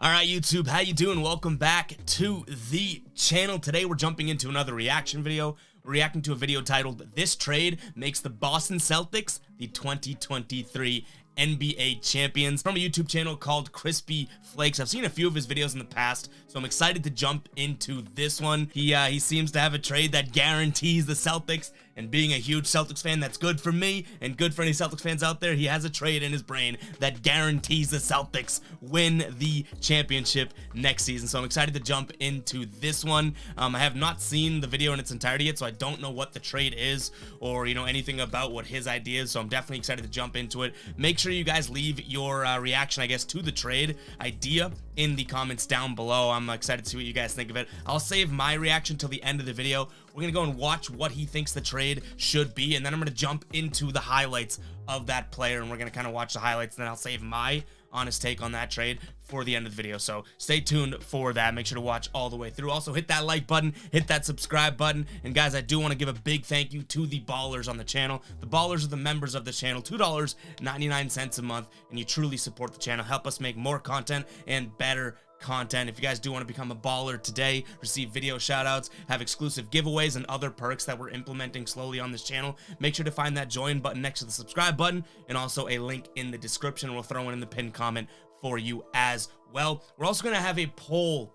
All right, YouTube, how you doing? Welcome back to the channel. Today we're jumping into another reaction video. We're reacting to a video titled "This Trade Makes the Boston Celtics the 2023 NBA Champions," from a YouTube channel called Crispy Flakes. I've seen a few of his videos in the past, so I'm excited to jump into this one. He seems to have a trade that guarantees the Celtics, and being a huge Celtics fan, that's good for me and good for any Celtics fans out there. He has a trade in his brain that guarantees the Celtics win the championship next season. So I'm excited to jump into this one. I have not seen the video in its entirety yet, so I don't know what the trade is or, anything about what his idea is. So I'm definitely excited to jump into it. Make sure you guys leave your reaction, I guess, to the trade idea in the comments down below. I'm excited to see what you guys think of it. I'll save my reaction till the end of the video. We're gonna go and watch what he thinks the trade should be, and then I'm gonna jump into the highlights of that player, and we're gonna kind of watch the highlights, and then I'll save my honest take on that trade for the end of the video. So stay tuned for that. Make sure to watch all the way through. Also, hit that like button, hit that subscribe button, and guys, I do want to give a big thank you to the ballers on the channel. The ballers are the members of the channel, $2.99 a month, and you truly support the channel. Help us make more content and better content. If you guys do want to become a baller today, receive video shout outs, have exclusive giveaways and other perks that we're implementing slowly on this channel, make sure to find that join button next to the subscribe button, and also a link in the description. We'll throw it in the pinned comment for you as well. We're also going to have a poll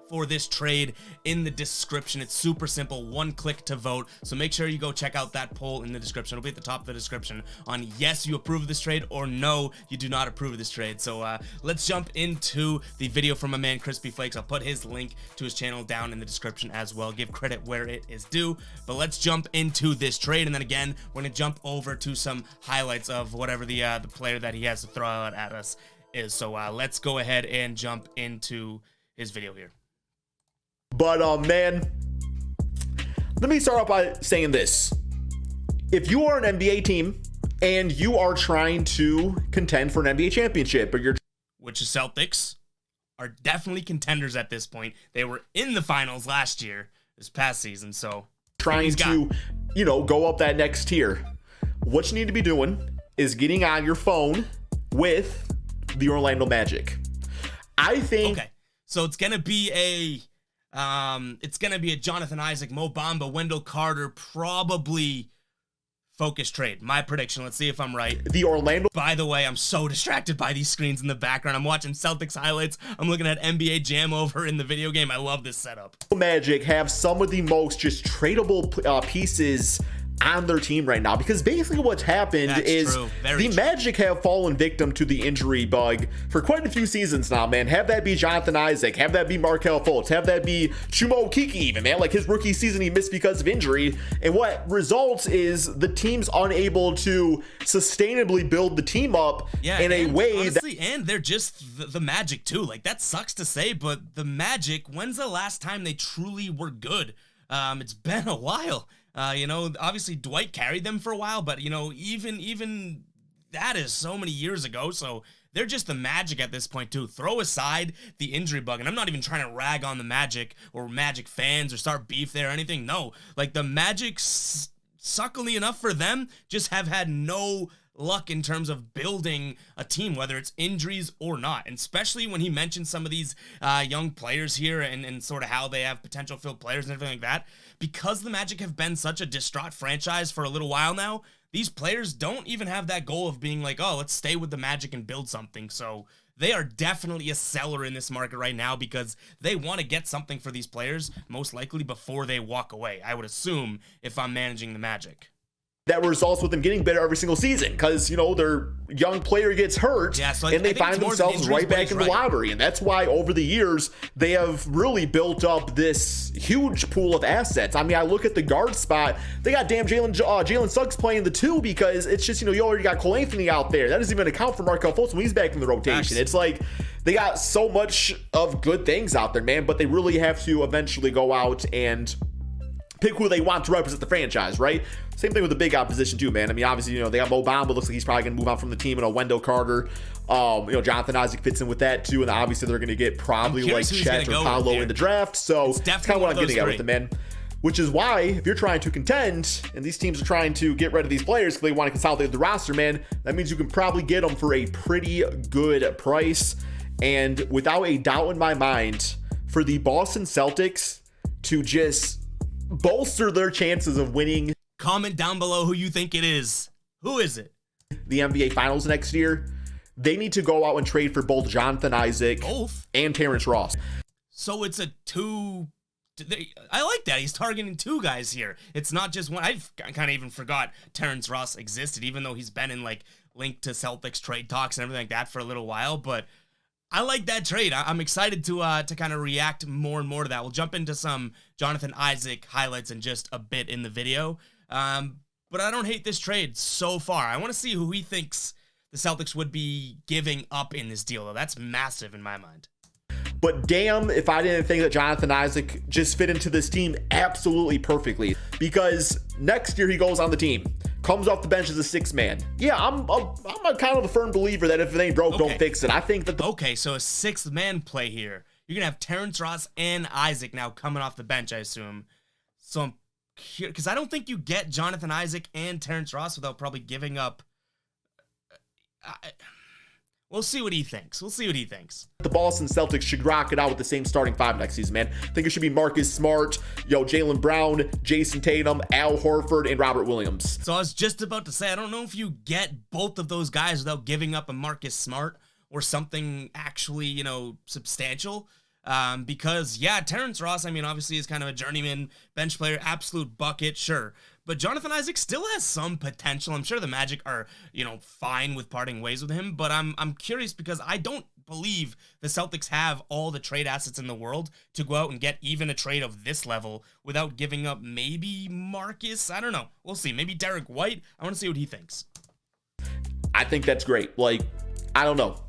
for this trade in the description. It's super simple, one click to vote, so make sure you go check out that poll in the description. It'll be at the top of the description on yes, you approve of this trade, or no, you do not approve of this trade. So let's jump into the video from my man Crispy Flakes. I'll put his link to his channel down in the description as well. Give credit where it is due, but let's jump into this trade, and then again we're gonna jump over to some highlights of whatever the player that he has to throw out at us is. So let's go ahead and jump into his video here. But man, let me start off by saying this. If you are an NBA team and you are trying to contend for an NBA championship, but which the Celtics are definitely contenders at this point. They were in the finals last year, this past season, so trying to, go up that next tier, what you need to be doing is getting on your phone with the Orlando Magic. I think. Okay, so it's gonna be a Jonathan Isaac, Mo Bamba, Wendell Carter, probably focus trade. My prediction. Let's see if I'm right. The Orlando. By the way, I'm so distracted by these screens in the background. I'm watching Celtics highlights. I'm looking at NBA Jam over in the video game. I love this setup. Magic have some of the most just tradable pieces on their team right now, because basically what's happened is the Magic have fallen victim to the injury bug for quite a few seasons now, man. Have that be Jonathan Isaac, have that be Markelle Fultz, have that be Chuma Okeke even, man. Like his rookie season he missed because of injury, and what results is the team's unable to sustainably build the team up in a way honestly, and they're just the Magic too. Like that sucks to say, but the Magic, when's the last time they truly were good? It's been a while. Obviously Dwight carried them for a while, but even that is so many years ago. So they're just the Magic at this point too. Throw aside the injury bug, and I'm not even trying to rag on the Magic or Magic fans or start beef there or anything. No, like the Magic, suckily enough for them, just have had no luck in terms of building a team, whether it's injuries or not. And especially when he mentioned some of these young players here and sort of how they have potential field players and everything like that, because the Magic have been such a distraught franchise for a little while now, these players don't even have that goal of being like, oh, let's stay with the Magic and build something. So they are definitely a seller in this market right now because they want to get something for these players, most likely before they walk away, I would assume, if I'm managing the Magic. That results with them getting better every single season because, their young player gets hurt and they find themselves right back in the lottery. And that's why over the years, they have really built up this huge pool of assets. I mean, I look at the guard spot, they got damn Jalen Suggs playing the 2 because it's just, you already got Cole Anthony out there. That doesn't even account for Markelle Fultz when he's back in the rotation. It's like they got so much of good things out there, man, but they really have to eventually go out and pick who they want to represent the franchise, right? Same thing with the big opposition too, man. I mean, obviously, they got Mo Bamba. Looks like he's probably going to move on from the team. Wendell Carter. Jonathan Isaac fits in with that too. And obviously, they're going to get probably like Chet or Paolo in the draft. So that's kind of what I'm getting at with them, man. Which is why, if you're trying to contend, and these teams are trying to get rid of these players because they want to consolidate the roster, man, that means you can probably get them for a pretty good price. And without a doubt in my mind, for the Boston Celtics to just bolster their chances of winning. Comment down below who you think it is. Who is it? The NBA Finals next year. They need to go out and trade for both Jonathan Isaac and Terrence Ross. So it's a two. I like that. He's targeting two guys here. It's not just one. I kind of even forgot Terrence Ross existed, even though he's been in like linked to Celtics trade talks and everything like that for a little while. But I like that trade. I'm excited to kind of react more and more to that. We'll jump into some Jonathan Isaac highlights in just a bit in the video. But I don't hate this trade so far. I want to see who he thinks the Celtics would be giving up in this deal, though. That's massive in my mind. But damn if I didn't think that Jonathan Isaac just fit into this team absolutely perfectly. Because next year he goes on the team, comes off the bench as a sixth man. Yeah, I'm a kind of a firm believer that if it ain't broke, don't fix it. I think that okay, so a sixth man play here. You're going to have Terrence Ross and Isaac now coming off the bench, I assume. So I'm curious, because I don't think you get Jonathan Isaac and Terrence Ross without probably giving up. We'll see what he thinks. The Boston Celtics should rock it out with the same starting five next season, man. I think it should be Marcus Smart, Jaylen Brown, Jason Tatum, Al Horford, and Robert Williams. So I was just about to say, I don't know if you get both of those guys without giving up a Marcus Smart or something actually, substantial. Because, yeah, Terrence Ross, I mean, obviously is kind of a journeyman bench player, absolute bucket, sure. But Jonathan Isaac still has some potential. I'm sure the Magic are, fine with parting ways with him. But I'm curious because I don't believe the Celtics have all the trade assets in the world to go out and get even a trade of this level without giving up maybe Marcus. I don't know. We'll see. Maybe Derek White. I want to see what he thinks. I think that's great. Like, I don't know.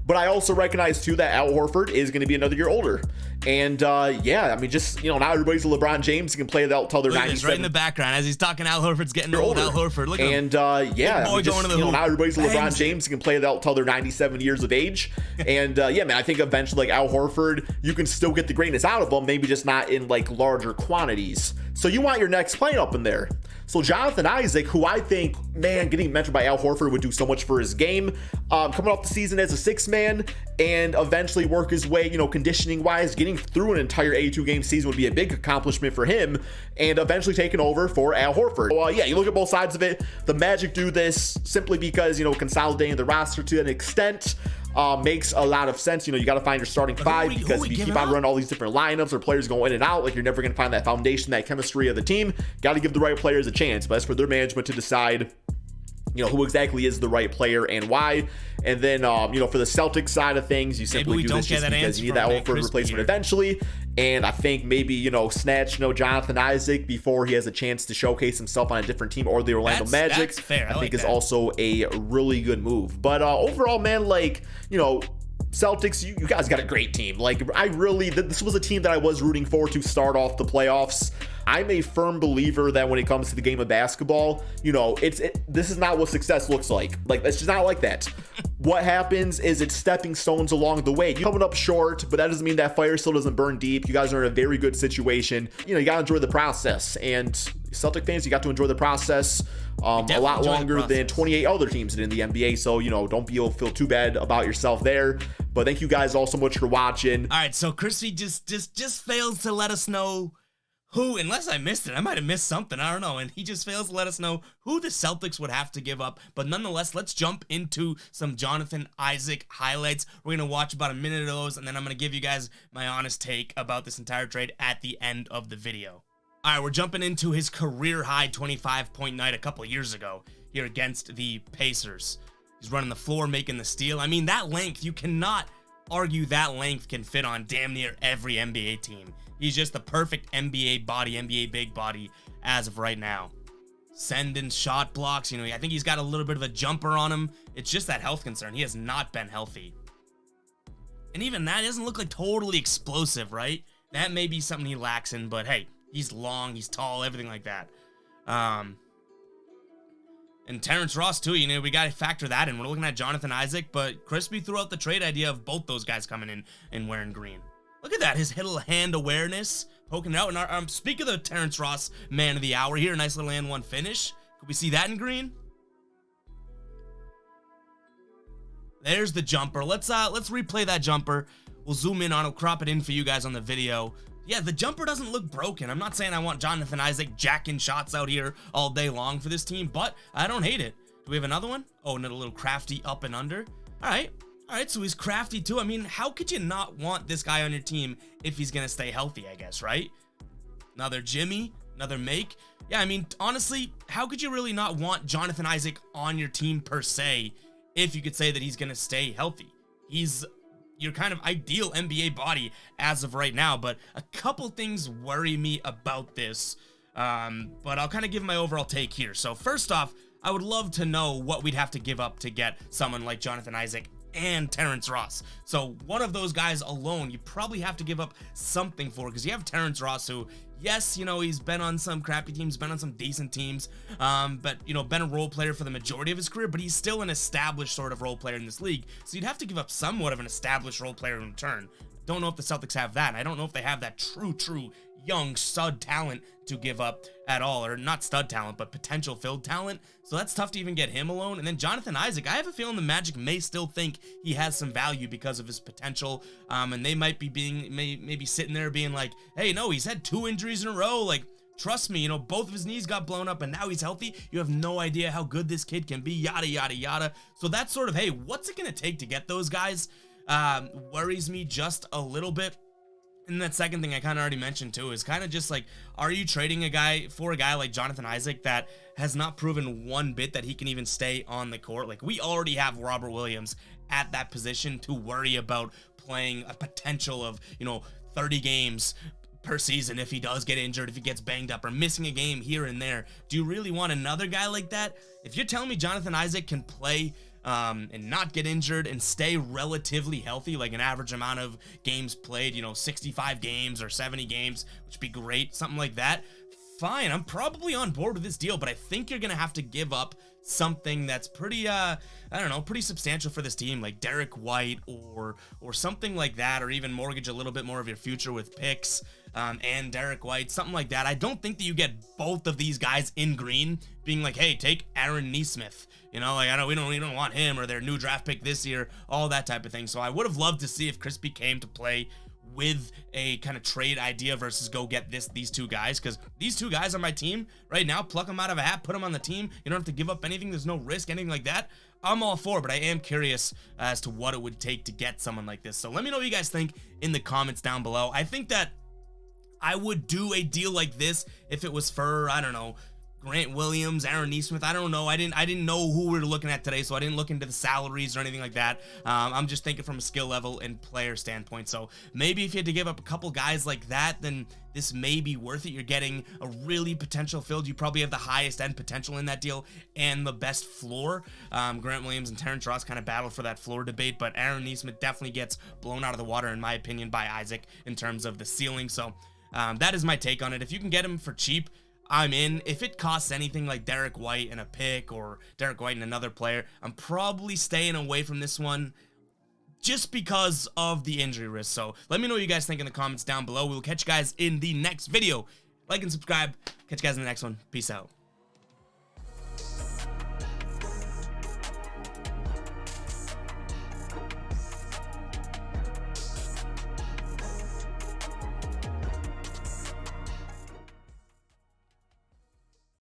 But I also recognize, too, that Al Horford is going to be another year older. And, yeah, I mean, just, not everybody's a LeBron James. He can play that until they're 97. Right in the background as he's talking, Al Horford's getting old. Al Horford, look at him. And, yeah, I mean, just, not everybody's a LeBron James. He can play that until they're 97 years of age. And, yeah, man, I think eventually, like, Al Horford, you can still get the greatness out of him, maybe just not in, like, larger quantities. So you want your next plane up in there. So Jonathan Isaac, who I think, man, getting mentioned by Al Horford would do so much for his game, coming off the season as a sixth man and eventually work his way, conditioning-wise, getting through an entire 82-game season would be a big accomplishment for him, and eventually taking over for Al Horford. Well, yeah, you look at both sides of it. The Magic do this simply because, consolidating the roster to an extent makes a lot of sense. You got to find your starting five because if you keep on running all these different lineups or players going in and out, like you're never going to find that foundation, that chemistry of the team. Got to give the right players a chance, but that's for their management to decide, who exactly is the right player and why. And then, for the Celtics side of things, you simply do this just because you need that Horford replacement eventually. And I think maybe, snatch, Jonathan Isaac before he has a chance to showcase himself on a different team or the Orlando Magic, that's fair. I think is also a really good move. But overall, man, like, Celtics, you guys got a great team. Like, this was a team that I was rooting for to start off the playoffs. I'm a firm believer that when it comes to the game of basketball, this is not what success looks like. Like, it's just not like that. What happens is it's stepping stones along the way. You're coming up short, but that doesn't mean that fire still doesn't burn deep. You guys are in a very good situation. You got to enjoy the process. And Celtic fans, you got to enjoy the process a lot longer than 28 other teams in the NBA. So, don't feel too bad about yourself there. But thank you guys all so much for watching. All right, so Crispy just fails to let us know who, unless I missed it, I might have missed something, I don't know, and he just fails to let us know who the Celtics would have to give up. But nonetheless, let's jump into some Jonathan Isaac highlights. We're going to watch about a minute of those, and then I'm going to give you guys my honest take about this entire trade at the end of the video. All right, we're jumping into his career-high 25-point night a couple of years ago here against the Pacers. He's running the floor, making the steal. I mean, that length, you cannot argue that length can fit on damn near every NBA team. He's just the perfect NBA body, NBA big body as of right now. Sending shot blocks, I think he's got a little bit of a jumper on him. It's just that health concern. He has not been healthy. And even that doesn't look like totally explosive, right? That may be something he lacks in, but hey, he's long, he's tall, everything like that. And Terrence Ross too, we got to factor that in. We're looking at Jonathan Isaac, but Crispy threw out the trade idea of both those guys coming in and wearing green. Look at that, his little hand awareness, poking it out. And speak of the Terrence Ross man of the hour here, a nice little and one finish. Could we see that in green? There's the jumper. Let's replay that jumper. We'll zoom in on it, crop it in for you guys on the video. Yeah, the jumper doesn't look broken. I'm not saying I want Jonathan Isaac jacking shots out here all day long for this team, but I don't hate it. Do we have another one? Oh, and a little crafty up and under. All right, so he's crafty too. I mean, how could you not want this guy on your team if he's gonna stay healthy, I guess, right? Another Jimmy, another make. Yeah, I mean, honestly, how could you really not want Jonathan Isaac on your team per se if you could say that he's gonna stay healthy? He's your kind of ideal NBA body as of right now, but a couple things worry me about this, but I'll kind of give my overall take here. So first off, I would love to know what we'd have to give up to get someone like Jonathan Isaac and Terrence Ross. So one of those guys alone, you probably have to give up something for, because you have Terrence Ross, who, yes, you know, he's been on some crappy teams, been on some decent teams, but, you know, been a role player for the majority of his career, but he's still an established sort of role player in this league. So you'd have to give up somewhat of an established role player in return. Don't know if the Celtics have that, and I don't know if they have that true young stud talent to give up at all, or not stud talent, but potential filled talent. So that's tough to even get him alone. And then Jonathan Isaac, I have a feeling the Magic may still think he has some value because of his potential, and they might be maybe sitting there being like, hey, no, he's had 2 injuries in a row, like, trust me, you know, both of his knees got blown up and now he's healthy. You have no idea how good this kid can be, yada, yada, yada. So that's sort of, hey, what's it gonna take to get those guys? Worries me just a little bit. And that second thing I kind of already mentioned too is kind of just like, are you trading a guy like Jonathan Isaac that has not proven one bit that he can even stay on the court? Like, we already have Robert Williams at that position to worry about playing a potential of, you know, 30 games per season if he does get injured, if he gets banged up or missing a game here and there. Do you really want another guy like that? If you're telling me Jonathan Isaac can play and not get injured and stay relatively healthy, like an average amount of games played, you know, 65 games or 70 games, which would be great, something like that, fine, I'm probably on board with this deal. But I think you're gonna have to give up something that's pretty I don't know, pretty substantial for this team, like Derek White or something like that, or even mortgage a little bit more of your future with picks and Derek White, something like that. I don't think that you get both of these guys in green being like, hey, take Aaron Nesmith, you know, like, we don't want him, or their new draft pick this year, all that type of thing. So I would have loved to see if Crispy came to play with a kind of trade idea versus go get these 2 guys, because these 2 guys on my team right now, pluck them out of a hat, put them on the team. You don't have to give up anything. There's no risk, anything like that. I'm all for, but I am curious as to what it would take to get someone like this. So let me know what you guys think in the comments down below. I think that I would do a deal like this if it was for, I don't know, Grant Williams, Aaron Nesmith. I don't know. I didn't know who we were looking at today, so I didn't look into the salaries or anything like that. I'm just thinking from a skill level and player standpoint. So maybe if you had to give up a couple guys like that, then this may be worth it. You're getting a really potential filled. You probably have the highest end potential in that deal and the best floor. Grant Williams and Terrence Ross kind of battle for that floor debate, but Aaron Nesmith definitely gets blown out of the water, in my opinion, by Isaac in terms of the ceiling. So that is my take on it. If you can get him for cheap, I'm in. If it costs anything like Derek White and a pick, or Derek White and another player, I'm probably staying away from this one just because of the injury risk. So let me know what you guys think in the comments down below. We'll catch you guys in the next video. Like and subscribe. Catch you guys in the next one. Peace out.